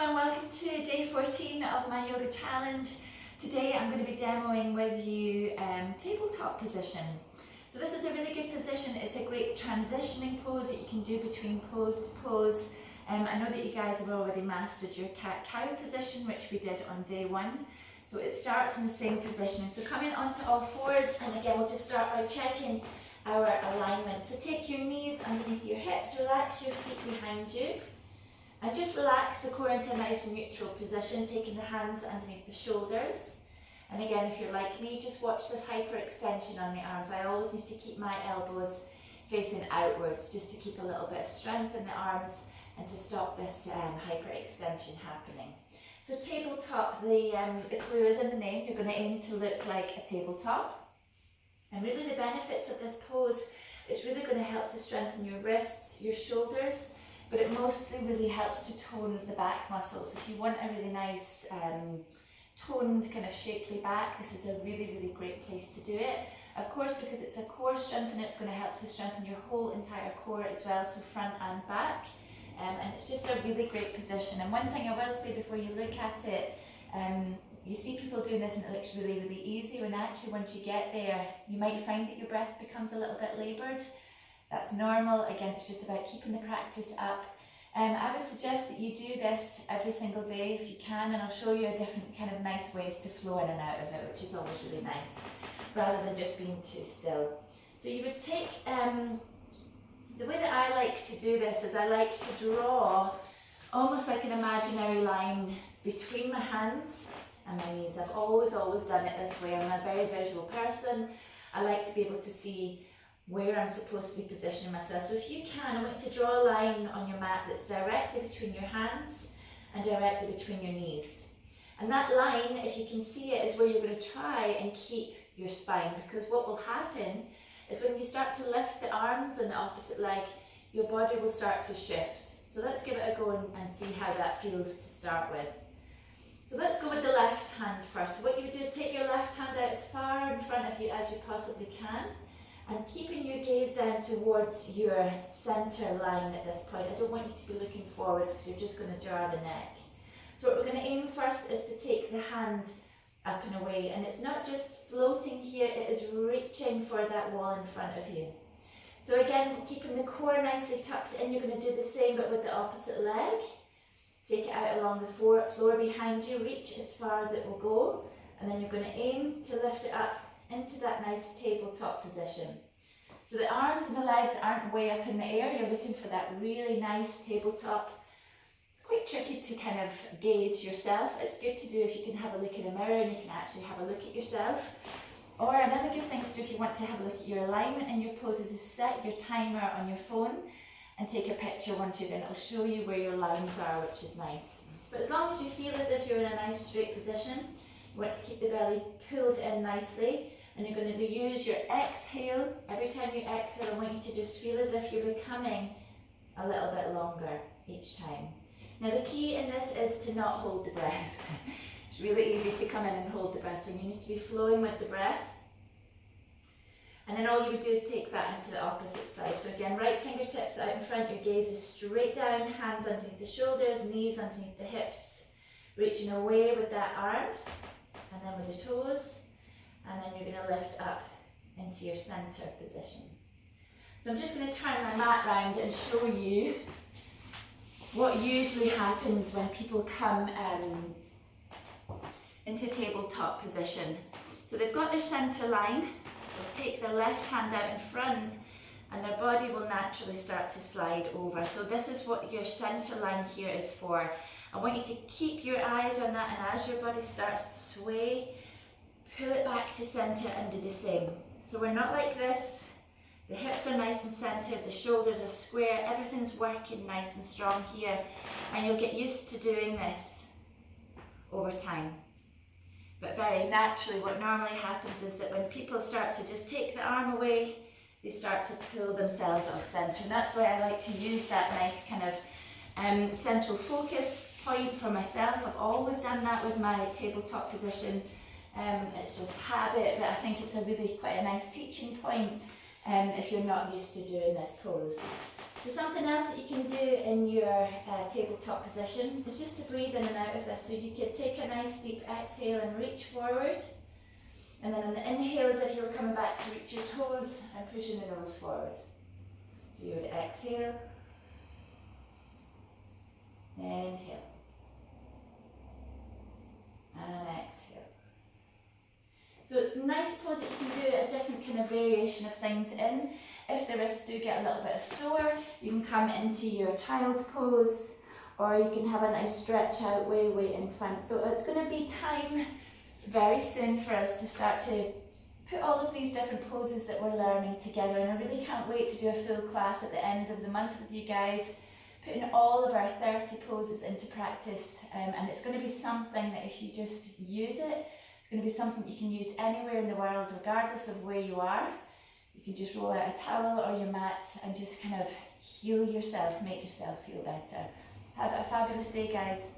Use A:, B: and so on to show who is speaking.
A: everyone, welcome to day 14 of my yoga challenge. Today I'm going to be demoing with you tabletop position. So this is a really good position. It's a great transitioning pose that you can do between pose to pose. I know that you guys have already mastered your cat-cow position, which we did on day 1. So it starts in the same position. So coming onto all fours, and again we'll just start by checking our alignment. So take your knees underneath your hips, relax your feet behind you. And just relax the core into a nice neutral position, taking the hands underneath the shoulders. And again, if you're like me, just watch this hyperextension on the arms. I always need to keep my elbows facing outwards just to keep a little bit of strength in the arms and to stop this hyperextension happening. So tabletop, the clue is in the name. You're going to aim to look like a tabletop. And really the benefits of this pose, it's really going to help to strengthen your wrists, your shoulders, but it mostly really helps to tone the back muscles. If you want a really nice toned kind of shapely back, this is a really, really great place to do it. Of course, because it's a core strengthener, it's going to help to strengthen your whole entire core as well, so front and back. And it's just a really great position. And one thing I will say before you look at it, you see people doing this and it looks really, really easy, when actually once you get there, you might find that your breath becomes a little bit laboured. That's normal. Again, it's just about keeping the practice up. I would suggest that you do this every single day if you can, and I'll show you a different kind of nice ways to flow in and out of it, which is always really nice, rather than just being too still. So you would take, the way that I like to do this is I like to draw almost like an imaginary line between my hands and my knees. I've always done it this way. I'm a very visual person. I like to be able to see where I'm supposed to be positioning myself. So if you can, I want you to draw a line on your mat that's directly between your hands and directly between your knees. And that line, if you can see it, is where you're going to try and keep your spine, because what will happen is when you start to lift the arms and the opposite leg, your body will start to shift. So let's give it a go and see how that feels to start with. So let's go with the left hand first. So what you would do is take your left hand out as far in front of you as you possibly can, and keeping your gaze down towards your centre line at this point. I don't want you to be looking forwards because you're just going to jar the neck. So what we're going to aim first is to take the hand up and away, and it's not just floating here, it is reaching for that wall in front of you. So again, keeping the core nicely tucked in, you're going to do the same but with the opposite leg. Take it out along the floor behind you, reach as far as it will go, and then you're going to aim to lift it up into that nice tabletop position. So the arms and the legs aren't way up in the air, you're looking for that really nice tabletop. It's quite tricky to kind of gauge yourself. It's good to do if you can have a look in a mirror and you can actually have a look at yourself. Or another good thing to do if you want to have a look at your alignment and your poses is set your timer on your phone and take a picture once you're in. It'll show you where your lines are, which is nice. But as long as you feel as if you're in a nice straight position, you want to keep the belly pulled in nicely. And you're going to use your exhale. Every time you exhale, I want you to just feel as if you're becoming a little bit longer each time. Now the key in this is to not hold the breath. It's really easy to come in and hold the breath, so you need to be flowing with the breath. And then all you would do is take that into the opposite side. So again, right fingertips out in front, your gaze is straight down, hands underneath the shoulders, knees underneath the hips. Reaching away with that arm, and then with the toes. And then you're going to lift up into your centre position. So I'm just going to turn my mat round and show you what usually happens when people come into tabletop position. So they've got their centre line, they'll take their left hand out in front and their body will naturally start to slide over. So this is what your centre line here is for. I want you to keep your eyes on that, and as your body starts to sway, pull it back to centre and do the same. So we're not like this. The hips are nice and centred, the shoulders are square, everything's working nice and strong here. And you'll get used to doing this over time. But very naturally, what normally happens is that when people start to just take the arm away, they start to pull themselves off centre. And that's why I like to use that nice kind of central focus point for myself. I've always done that with my tabletop position. It's just habit, but I think it's a really quite a nice teaching point if you're not used to doing this pose. So something else that you can do in your tabletop position is just to breathe in and out of this. So you could take a nice deep exhale and reach forward. And then an inhale as if you were coming back to reach your toes and pushing the nose forward. So you would exhale, inhale, and exhale. So it's a nice pose that you can do a different kind of variation of things in. If the wrists do get a little bit sore, you can come into your child's pose, or you can have a nice stretch out way in front. So it's going to be time very soon for us to start to put all of these different poses that we're learning together, and I really can't wait to do a full class at the end of the month with you guys, putting all of our 30 poses into practice, and it's going to be something that if you just use it, it's going to be something you can use anywhere in the world regardless of where you are. You can just roll out a towel or your mat and just kind of heal yourself, make yourself feel better. Have a fabulous day, guys.